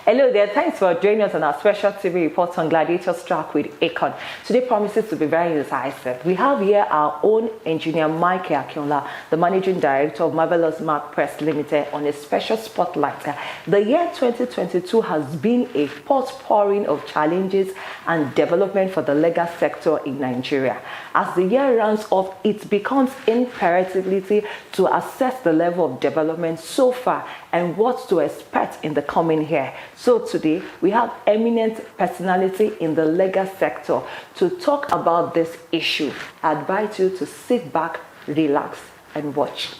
Hello there, thanks for joining us on our special TV report on Gladiators Track with Akon. Today promises to be very decisive. We have here our own engineer Mike Akinola, the managing director of Marvelous Mark Press Limited, on a special spotlight. The year 2022 has been a potpouring of challenges and development for the legal sector in Nigeria. As the year runs off, it becomes imperative to assess the level of development so far and what to expect in the coming year. So today, we have eminent personality in the legal sector to talk about this issue. I advise you to sit back, relax, and watch.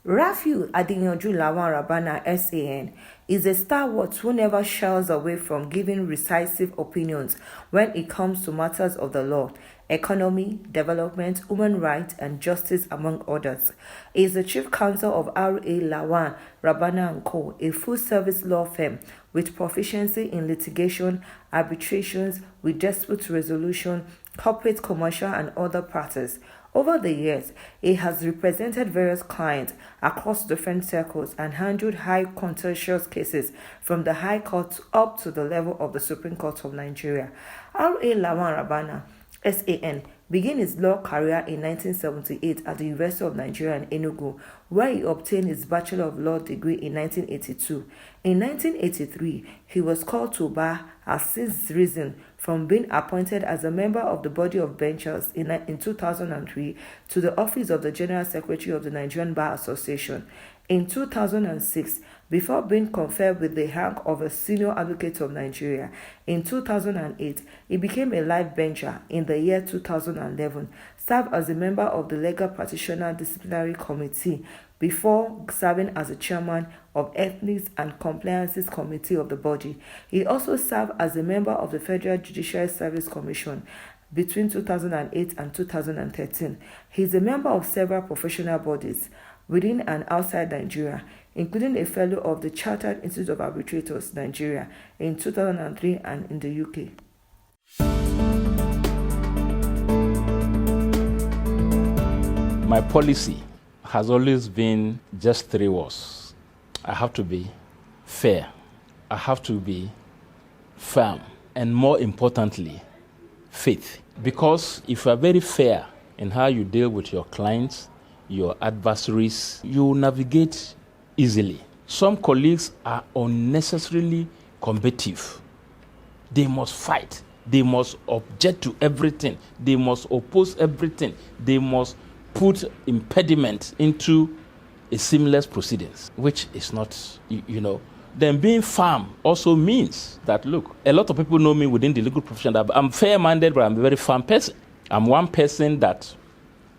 Rafiu Adinyoju Lawan Rabana SAN is a stalwart who never shies away from giving decisive opinions when it comes to matters of the law, economy, development, human rights, and justice, among others. He is the chief counsel of R.A. Lawan Rabana & Co., a full-service law firm with proficiency in litigation, arbitrations, with dispute resolution, corporate, commercial, and other parties. Over the years, he has represented various clients across different circles and handled high contentious cases from the High Court up to the level of the Supreme Court of Nigeria. R.A. Lawan Rabana SAN began his law career in 1978 at the University of Nigeria in Enugu, where he obtained his Bachelor of Law degree in 1982. In 1983, he was called to bar as since risen from being appointed as a member of the Body of Benchers in 2003 to the office of the General Secretary of the Nigerian Bar Association. In 2006, before being conferred with the rank of a Senior Advocate of Nigeria. In 2008, he became a life bencher. In the year 2011, served as a member of the Legal Practitioner Disciplinary Committee before serving as a chairman of Ethics and Compliances Committee of the body. He also served as a member of the Federal Judicial Service Commission between 2008 and 2013. He is a member of several professional bodies within and outside Nigeria, including a fellow of the Chartered Institute of Arbitrators, Nigeria, in 2003 and in the UK. My policy has always been just three words. I have to be fair, I have to be firm, and more importantly, faith. Because if you are very fair in how you deal with your clients, your adversaries, you navigate easily. Some colleagues are unnecessarily combative. They must fight. They must object to everything. They must oppose everything. They must put impediment into a seamless proceedings, which is not, Then being firm also means that, look, a lot of people know me within the legal profession that I'm fair-minded, but I'm a very firm person. I'm one person that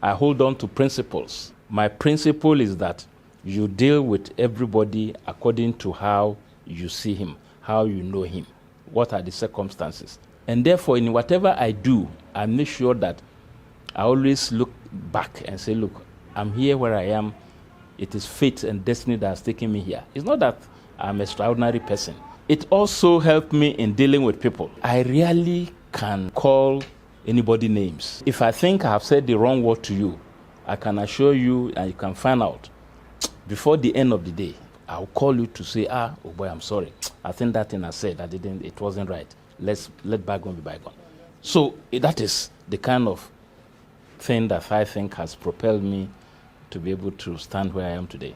I hold on to principles. My principle is that you deal with everybody according to how you see him, how you know him, what are the circumstances. And therefore, in whatever I do, I make sure that I always look back and say, look, I'm here where I am. It is fate and destiny that has taken me here. It's not that I'm an extraordinary person. It also helped me in dealing with people. I rarely can call anybody names. If I think I have said the wrong word to you, I can assure you and you can find out before the end of the day. I'll call you to say, oh boy, I'm sorry. I think that thing I said, it wasn't right. Let bygone be bygone. So that is the kind of thing that I think has propelled me to be able to stand where I am today.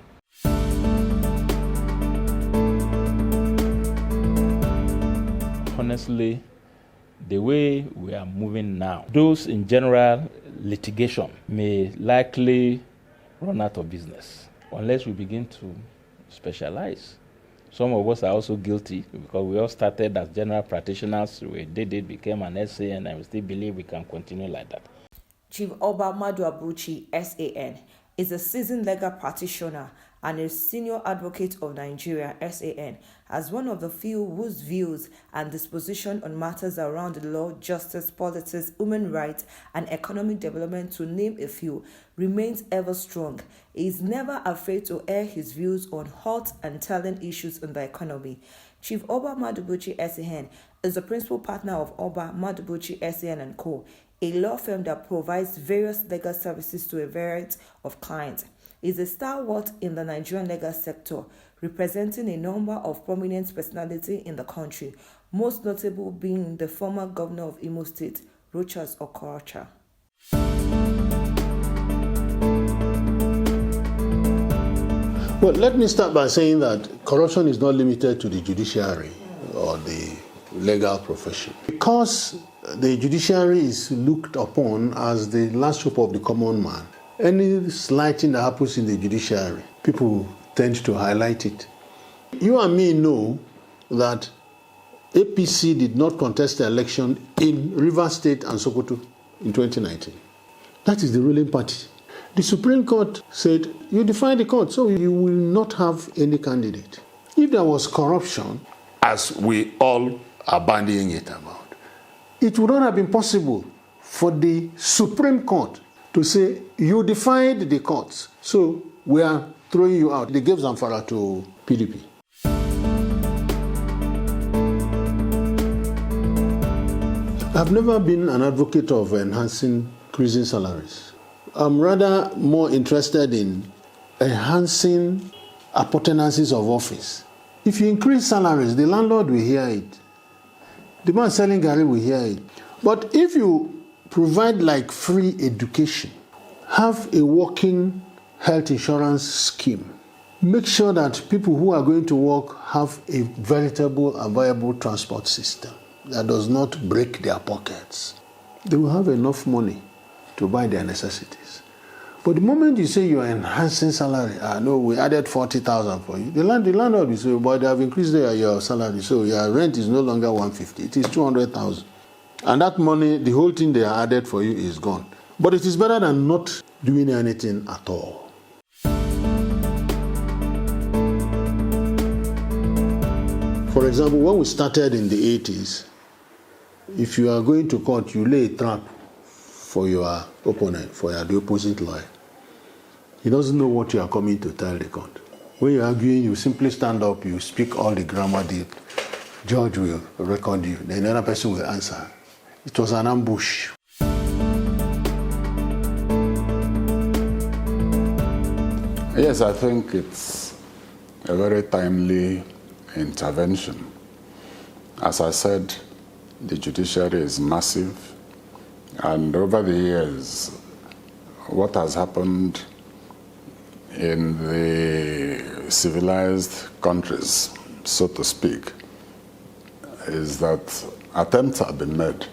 honestly, the way we are moving now, those in general litigation may likely run out of business unless we begin to specialize. Some of us are also guilty because we all started as general practitioners. We did it, became an SAN, and we still believe we can continue like that. Chief Oba Maduabuchi, SAN, is a seasoned legal practitioner and a senior advocate of Nigeria, SAN, as one of the few whose views and disposition on matters around the law, justice, politics, human rights, and economic development, to name a few, remains ever strong. He is never afraid to air his views on hot and telling issues in the economy. Chief Oba Maduabuchi, SAN, is the principal partner of Oba Maduabuchi, SAN & Co., a law firm that provides various legal services to a variety of clients. He is a stalwart in the Nigerian legal sector, representing a number of prominent personalities in the country, most notable being the former governor of Imo State, Rochas Okorocha. Well, let me start by saying that corruption is not limited to the judiciary or the legal profession. Because the judiciary is looked upon as the last hope of the common man, any slight thing that happens in the judiciary, people tend to highlight it. You and me know that APC did not contest the election in Rivers State and Sokoto in 2019. That is the ruling party. The Supreme Court said, you defy the court, so you will not have any candidate. If there was corruption, as we all are bandying it about, it would not have been possible for the Supreme Court to say, you defied the courts, so we are throwing you out. They gave Zamfara to PDP. I've never been an advocate of increasing salaries. I'm rather more interested in enhancing appurtenances of office. If you increase salaries, the landlord will hear it. The man selling garri will hear it. But if you provide like free education, have a working health insurance scheme, make sure that people who are going to work have a veritable and viable transport system that does not break their pockets, they will have enough money to buy their necessities. But the moment you say you are enhancing salary, no, we added 40,000 for you, the landlord will say, but they have increased your salary, so your rent is no longer 150, it is 200,000. And that money, the whole thing they added for you is gone. But it is better than not doing anything at all. For example, when we started in the 80s, if you are going to court, you lay a trap for your opponent, for the opposite lawyer. He doesn't know what you are coming to tell the court. When you're arguing, you simply stand up, you speak all the grammar, the judge will record you, then the other person will answer. It was an ambush. Yes, I think it's a very timely intervention. As I said, the judiciary is massive, and over the years, what has happened in the civilized countries, so to speak, is that attempts have been made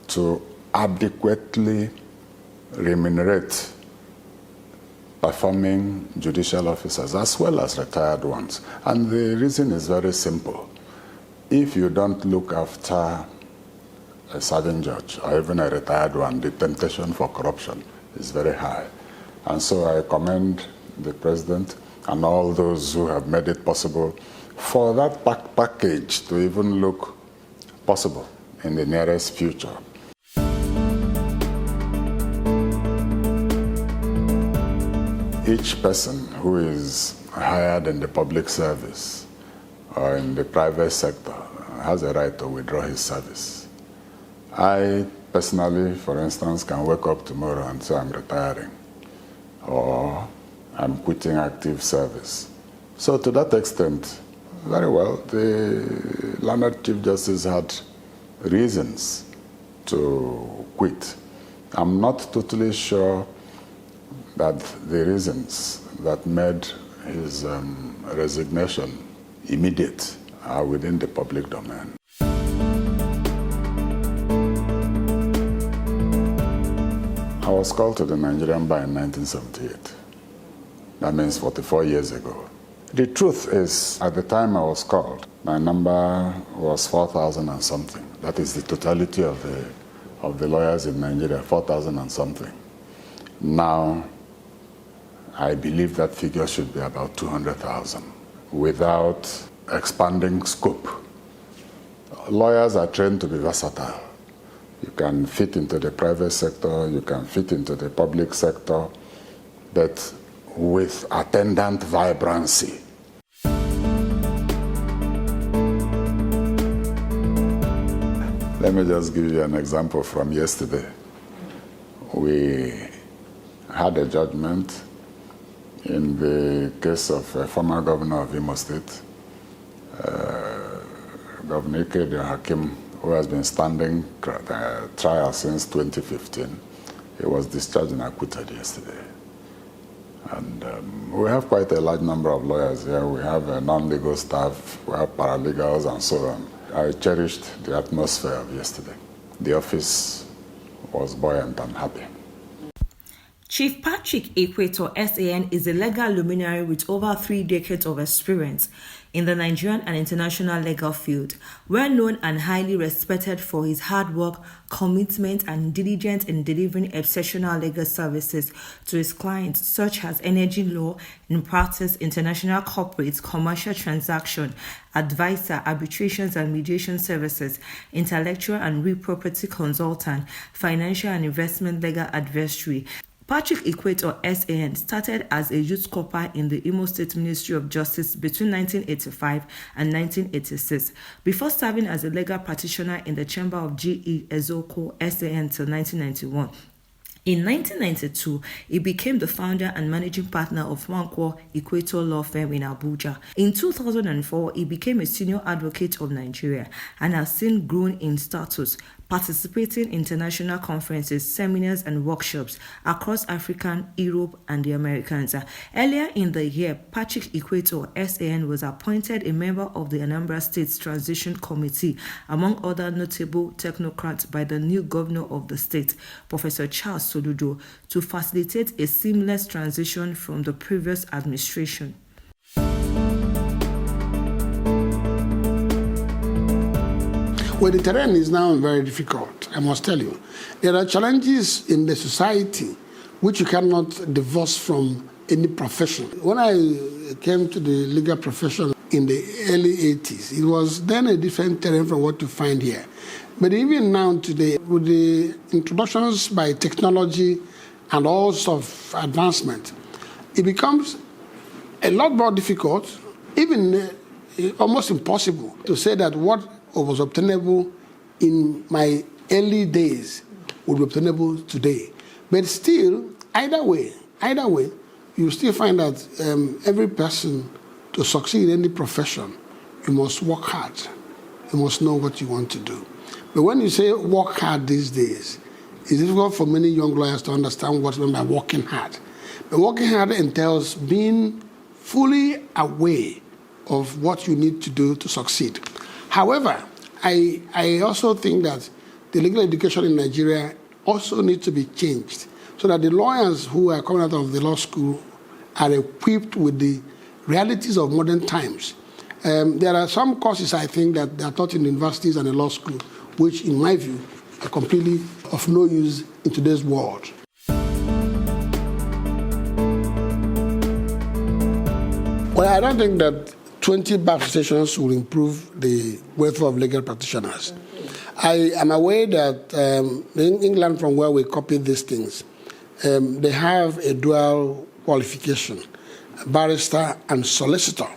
to adequately remunerate performing judicial officers as well as retired ones. And the reason is very simple. If you don't look after a serving judge or even a retired one, the temptation for corruption is very high. And so I commend the President and all those who have made it possible for that package to even look possible in the nearest future. Each person who is hired in the public service or in the private sector has a right to withdraw his service. I personally, for instance, can wake up tomorrow and say I'm retiring or I'm quitting active service. So to that extent, very well, the learned Chief Justice had reasons to quit. I'm not totally sure that the reasons that made his resignation immediate are within the public domain. I was called to the Nigerian Bar in 1978. That means 44 years ago. The truth is, at the time I was called, my number was 4,000 and something. That is the totality of the lawyers in Nigeria, 4,000 and something. Now, I believe that figure should be about 200,000 without expanding scope. Lawyers are trained to be versatile. You can fit into the private sector, you can fit into the public sector, but with attendant vibrancy. Let me just give you an example from yesterday. We had a judgment in the case of a former governor of Imo State, Governor Ike Hakim, who has been standing trial since 2015. He was discharged and acquitted yesterday. And we have quite a large number of lawyers here. We have a non-legal staff, we have paralegals and so on. I cherished the atmosphere of yesterday. The office was buoyant and happy. Chief Patrick Ikweto, SAN, is a legal luminary with over 3 decades of experience in the Nigerian and international legal field, well known and highly respected for his hard work, commitment, and diligence in delivering exceptional legal services to his clients, such as energy law, in practice, international corporates, commercial transaction, advisor, arbitrations and mediation services, intellectual and real property consultant, financial and investment legal advisory. Patrick Ikweto, SAN, started as a youth corper in the Imo State Ministry of Justice between 1985 and 1986, before serving as a legal practitioner in the Chamber of G.E. Ezoko, SAN, till 1991. In 1992, he became the founder and managing partner of Nwankwo Ikweto Law Firm in Abuja. In 2004, he became a senior advocate of Nigeria and has since grown in status, participating in international conferences, seminars, and workshops across Africa, Europe, and the Americas. Earlier in the year, Patrick Ikweto, SAN, was appointed a member of the Anambra State's Transition Committee, among other notable technocrats, by the new governor of the state, Professor Charles Soludo, to facilitate a seamless transition from the previous administration. Well, the terrain is now very difficult, I must tell you. There are challenges in the society which you cannot divorce from any profession. When I came to the legal profession in the early 80s, it was then a different terrain from what you find here. But even now today, with the introductions by technology and all sorts of advancement, it becomes a lot more difficult, even almost impossible, to say that what was obtainable in my early days would be obtainable today. But still, either way, you still find that every person, to succeed in any profession, you must work hard. You must know what you want to do. But when you say work hard these days, it's difficult for many young lawyers to understand what we mean by working hard. But working hard entails being fully aware of what you need to do to succeed. However, I also think that the legal education in Nigeria also needs to be changed so that the lawyers who are coming out of the law school are equipped with the realities of modern times. There are some courses, I think, that are taught in universities and in law school, which, in my view, are completely of no use in today's world. Well, I don't think that 20 bar associations will improve the welfare of legal practitioners. I am aware that in England, from where we copy these things, they have a dual qualification, barrister and solicitor,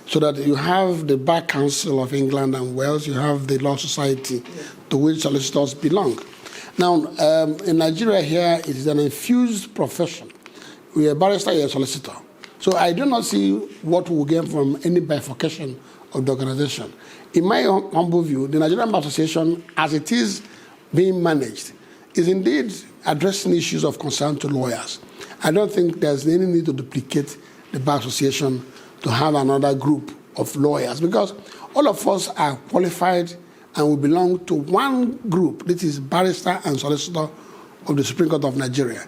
so that you have the Bar Council of England and Wales, you have the Law Society to which solicitors belong. Now, in Nigeria here, it is an infused profession. We are a barrister, you are a solicitor. So I do not see what we will gain from any bifurcation of the organization. In my humble view, the Nigerian Bar Association, as it is being managed, is indeed addressing issues of concern to lawyers. I don't think there's any need to duplicate the Bar Association to have another group of lawyers, because all of us are qualified and we belong to one group, this is barrister and solicitor of the Supreme Court of Nigeria.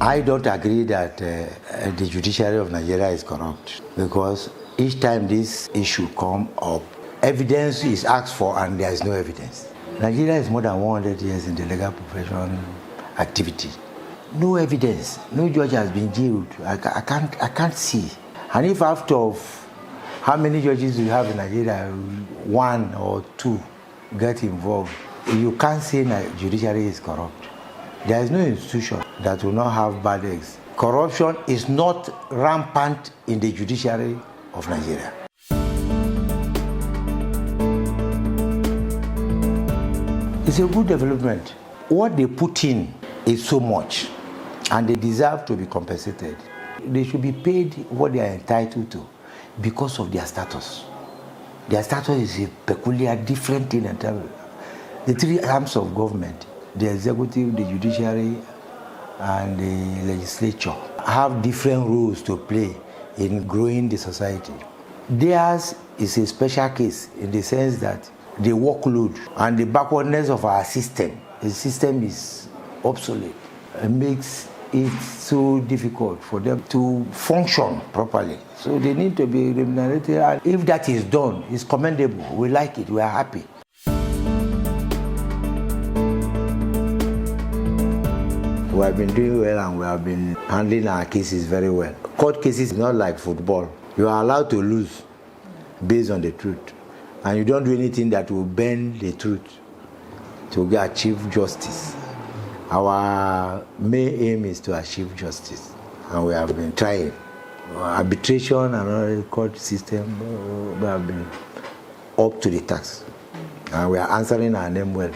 I don't agree that the judiciary of Nigeria is corrupt, because each time this issue comes up, evidence is asked for and there is no evidence. Nigeria is more than 100 years in the legal profession activity. No evidence. No judge has been jailed. I can't see. And if out of how many judges we have in Nigeria, 1 or 2 get involved, you can't say the judiciary is corrupt. There is no institution that will not have bad eggs. Corruption is not rampant in the judiciary of Nigeria. It's a good development. What they put in is so much, and they deserve to be compensated. They should be paid what they are entitled to because of their status. Their status is a peculiar, different thing. The 3 arms of government, the executive, the judiciary, and the legislature, have different roles to play in growing the society. Theirs is a special case in the sense that the workload and the backwardness of our system, the system is obsolete. It makes it so difficult for them to function properly. So they need to be remunerated, and if that is done, it's commendable. We like it, we are happy. We have been doing well and we have been handling our cases very well. Court cases is not like football. You are allowed to lose based on the truth. And you don't do anything that will bend the truth to achieve justice. Our main aim is to achieve justice. And we have been trying. Arbitration and other court system, we have been up to the task. And we are answering our name well.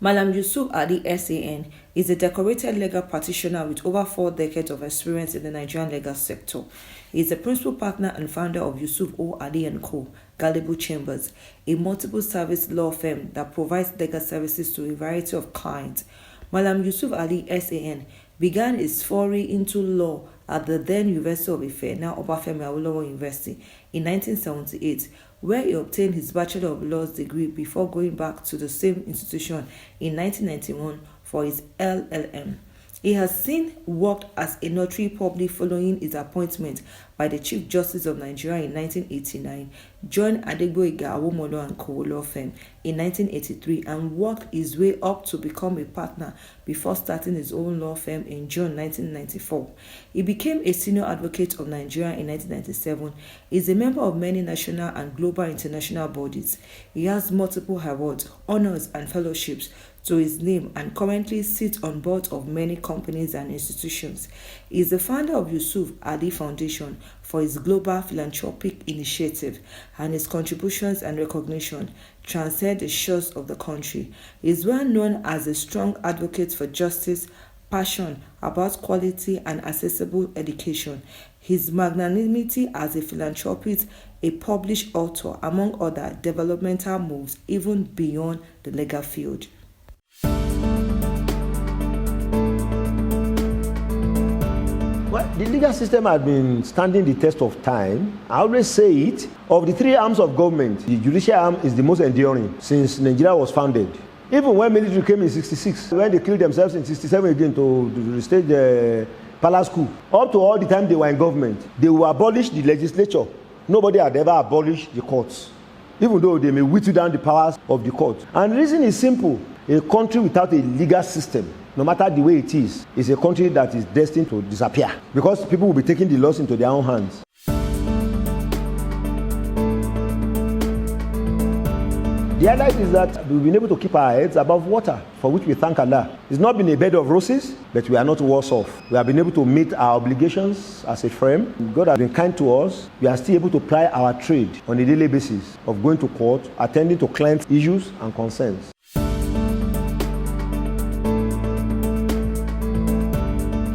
Malam Yusuf Ali SAN is a decorated legal practitioner with over 4 decades of experience in the Nigerian legal sector. He is a principal partner and founder of Yusuf O. Ali & Co., Galibu Chambers, a multiple service law firm that provides legal services to a variety of clients. Malam Yusuf Ali SAN began his foray into law at the then University of Ife, now Obafemi Awolowo University, in 1978, where he obtained his Bachelor of Laws degree before going back to the same institution in 1991 for his LLM. He has since worked as a notary public following his appointment by the Chief Justice of Nigeria in 1989, joined Adegboyega Awomolo & Co. law firm in 1983 and worked his way up to become a partner before starting his own law firm in June 1994. He became a senior advocate of Nigeria in 1997. He is a member of many national and global international bodies. He has multiple awards, honors, and fellowships to his name and currently sits on boards of many companies and institutions. He is the founder of Yusuf Ali Foundation for his global philanthropic initiative, and his contributions and recognition transcend the shores of the country. He is well known as a strong advocate for justice, passion about quality and accessible education. His magnanimity as a philanthropist, a published author, among other developmental moves even beyond the legal field. Well, the legal system has been standing the test of time. I always say it, of the 3 arms of government, the judicial arm is the most enduring since Nigeria was founded. Even when military came in 66, when they killed themselves in 67 again to restate the palace coup, up to all the time they were in government, they will abolish the legislature. Nobody had ever abolished the courts, even though they may whittle down the powers of the court. And the reason is simple. A country without a legal system, no matter the way it is a country that is destined to disappear, because people will be taking the laws into their own hands. The highlight is that we've been able to keep our heads above water, for which we thank Allah. It's not been a bed of roses, but we are not worse off. We have been able to meet our obligations as a firm. God has been kind to us. We are still able to ply our trade on a daily basis of going to court, attending to client issues and concerns.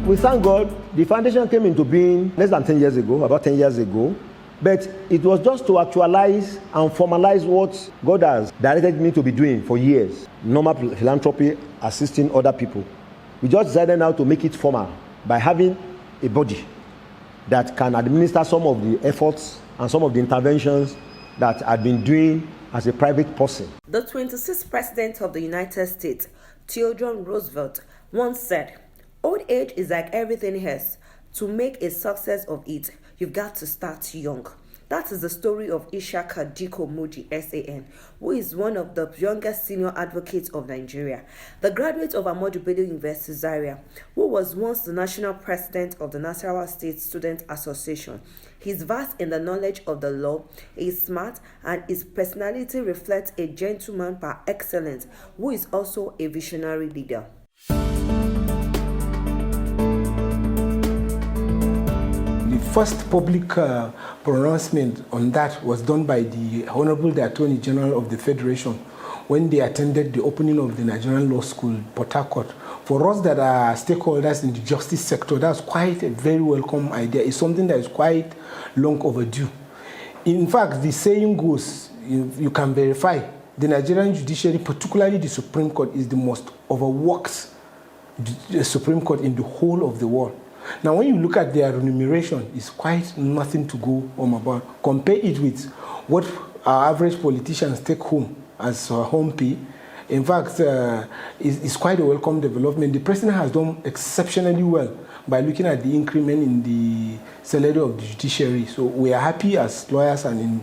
We thank God. The foundation came into being less than 10 years ago, about 10 years ago. But it was just to actualize and formalize what God has directed me to be doing for years. Normal philanthropy, assisting other people. We just decided now to make it formal by having a body that can administer some of the efforts and some of the interventions that I'd been doing as a private person. The 26th President of the United States, Theodore Roosevelt, once said, "Old age is like everything else. To make a success of it, you've got to start young." That is the story of Ishaka Diko Muji, SAN, who is one of the youngest senior advocates of Nigeria, the graduate of Ahmadu Bello University Zaria, who was once the national president of the Nasarawa State Student Association. He is vast in the knowledge of the law, he is smart, and his personality reflects a gentleman par excellence, who is also a visionary leader. The first public pronouncement on that was done by the Honorable Attorney General of the Federation when they attended the opening of the Nigerian Law School, Port Harcourt. For us that are stakeholders in the justice sector, that's quite a very welcome idea. It's something that is quite long overdue. In fact, the saying goes, you can verify, the Nigerian judiciary, particularly the Supreme Court, is the most overworked Supreme Court in the whole of the world. Now, when you look at their remuneration, it's quite nothing to go home about. Compare it with what our average politicians take home as home pay. In fact, it's quite a welcome development. The president has done exceptionally well by looking at the increment in the salary of the judiciary. So we are happy as lawyers, and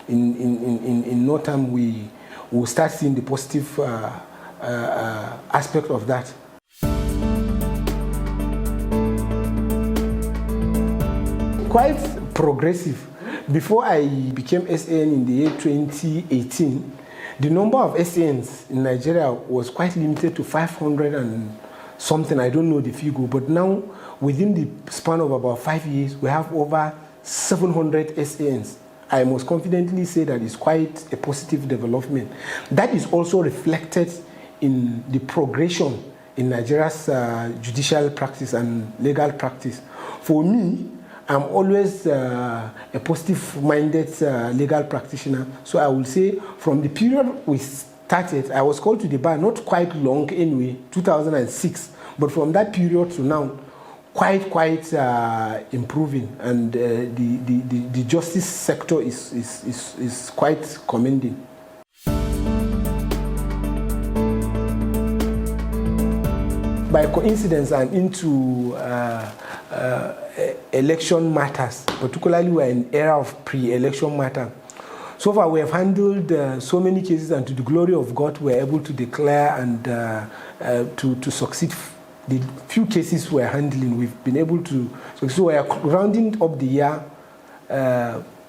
in no time we will start seeing the positive aspect of that. Quite progressive. Before I became SAN in the year 2018, the number of SANs in Nigeria was quite limited to 500 and something. I don't know the figure, but now within the span of about 5 years, we have over 700 SANs. I must confidently say that it's quite a positive development. That is also reflected in the progression in Nigeria's judicial practice and legal practice. For me, I'm always a positive-minded legal practitioner. So I will say from the period we started, I was called to the bar, not quite long anyway, 2006. But from that period to now, quite improving. And the justice sector is quite commending. By coincidence, I'm into election matters, particularly we're in era of pre-election matter. So far, we have handled so many cases, and to the glory of God, we're able to declare and to succeed. The few cases we're handling, we've been able to succeed. So we are rounding up the year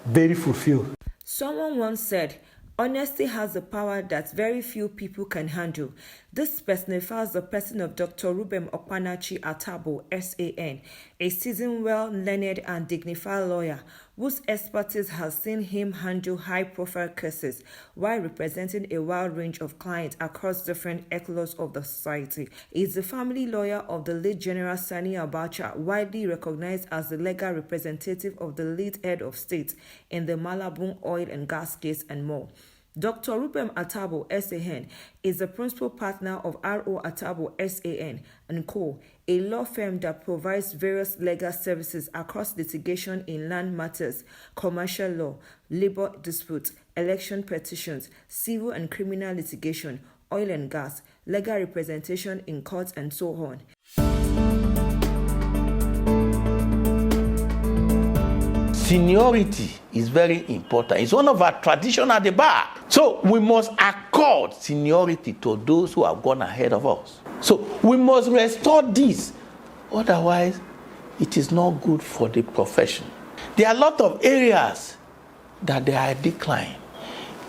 very fulfilled. Someone once said, "Honesty has a power that very few people can handle." This personifies the person of Dr. Reuben Okpanachi Atabo, SAN, a seasoned, well-learned and dignified lawyer whose expertise has seen him handle high-profile cases while representing a wide range of clients across different echelons of the society. He is the family lawyer of the late General Sani Abacha, widely recognized as the legal representative of the late head of state in the Malabun oil and gas case and more. Dr. Reuben Atabo, SAN, is the principal partner of R.O. Atabo, SAN & Co., a law firm that provides various legal services across litigation in land matters, commercial law, labor disputes, election petitions, civil and criminal litigation, oil and gas, legal representation in courts, and so on. Seniority is very important. It's one of our traditions at the bar. So we must accord seniority to those who have gone ahead of us. So we must restore this. Otherwise, it is not good for the profession. There are a lot of areas that they are declining.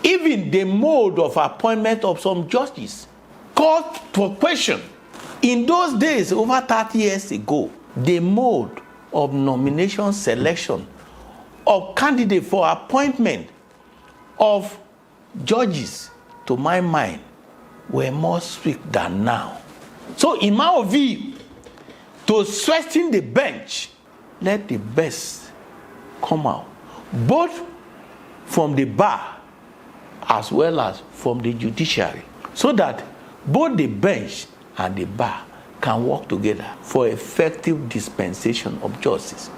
Even the mode of appointment of some judges called for question. In those days, over 30 years ago, the mode of nomination selection of candidates for appointment of judges, to my mind, were more strict than now. So in my view, to strengthen the bench, let the best come out, both from the bar as well as from the judiciary, so that both the bench and the bar can work together for effective dispensation of justice.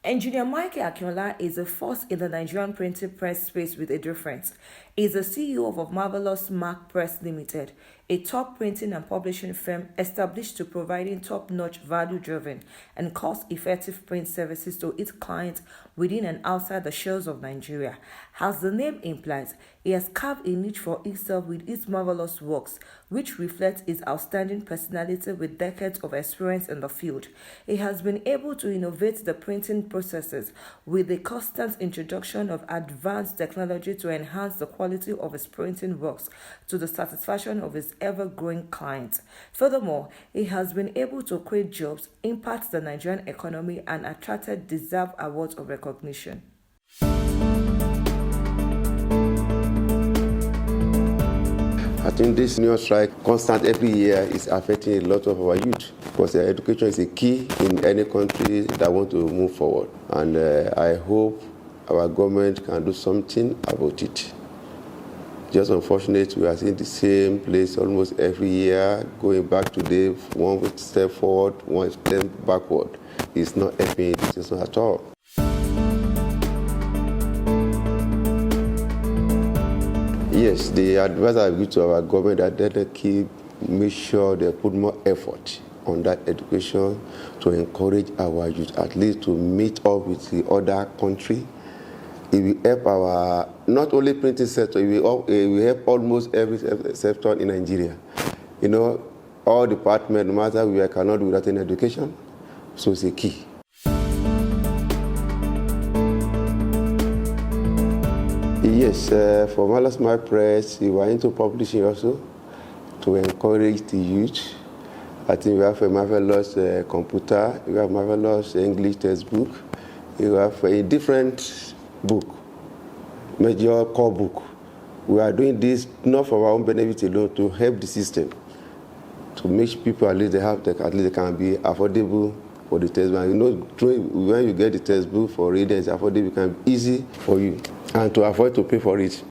Engineer Michael Akinola is a force in the Nigerian printing press space with a difference. He is the CEO of Marvelous Mark Press Limited, a top printing and publishing firm established to providing top-notch, value-driven, and cost-effective print services to its clients within and outside the shores of Nigeria. As the name implies, he has carved a niche for himself with his marvelous works, which reflects his outstanding personality with decades of experience in the field. He has been able to innovate the printing processes with the constant introduction of advanced technology to enhance the quality of his printing works to the satisfaction of his ever-growing clients. Furthermore, he has been able to create jobs, impact the Nigerian economy, and attracted deserved awards of recognition. I think this new strike, constant every year, is affecting a lot of our youth because education is a key in any country that want to move forward. And I hope our government can do something about it. Just unfortunate, we are seeing the same place almost every year, going back today, one step forward, one step backward. It's not helping the system at all. Yes, the advice I give to our government that they make sure they put more effort on that education to encourage our youth, at least to meet up with the other country. It will help our, not only printing sector, it will help almost every sector in Nigeria. You know, all departments, no matter where, cannot do without an education, so it's a key. Yes, for Marvelous Mark Press, we were into publishing also to encourage the youth. I think we have a marvelous computer, we have marvelous English textbook, we have a different book, major core book. We are doing this not for our own benefit alone, to help the system, to make people at least they can be affordable for the textbook. You know, when you get the textbook for reading, it's affordable, it can be easy for you, and to avoid to pay for it.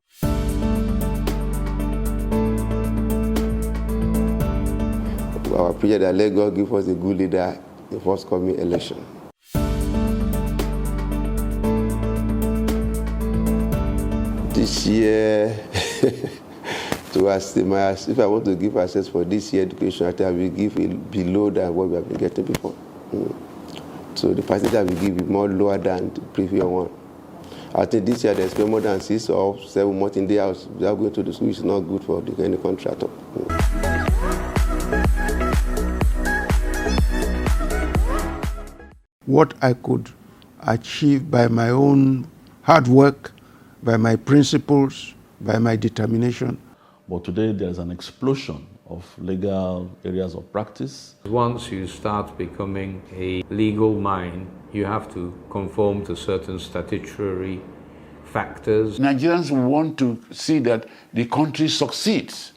Our prayer that let God give us a good leader in the forthcoming election. This year, if I want to give access for this year education, I think I will give it below than what we have been getting before. So the percentage I will give is more lower than the previous one. I think this year they spend more than 6 or 7 months in the house without going to the school. It's not good for any contractor. What I could achieve by my own hard work, by my principles, by my determination. But today there's an explosion of legal areas of practice. Once you start becoming a legal mind, you have to conform to certain statutory factors. Nigerians want to see that the country succeeds,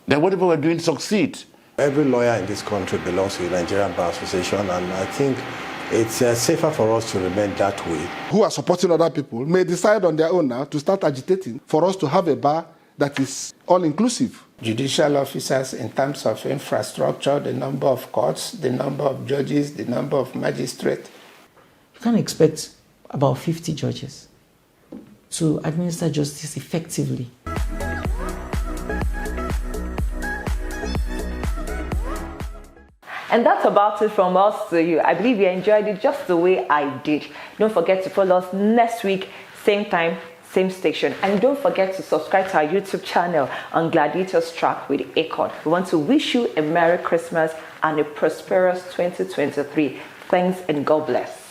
that whatever we're doing succeeds. Every lawyer in this country belongs to the Nigerian Bar Association, and I think it's safer for us to remain that way. Who are supporting other people may decide on their own now to start agitating for us to have a bar that is all-inclusive. Judicial officers, in terms of infrastructure, the number of courts, the number of judges, the number of magistrates. You can't expect about 50 judges to administer justice effectively. And that's about it from us to you. I believe you enjoyed it just the way I did. Don't forget to follow us next week, same time, same station. And don't forget to subscribe to our YouTube channel on Gladiators Track with Akon. We want to wish you a Merry Christmas and a prosperous 2023. Thanks and God bless.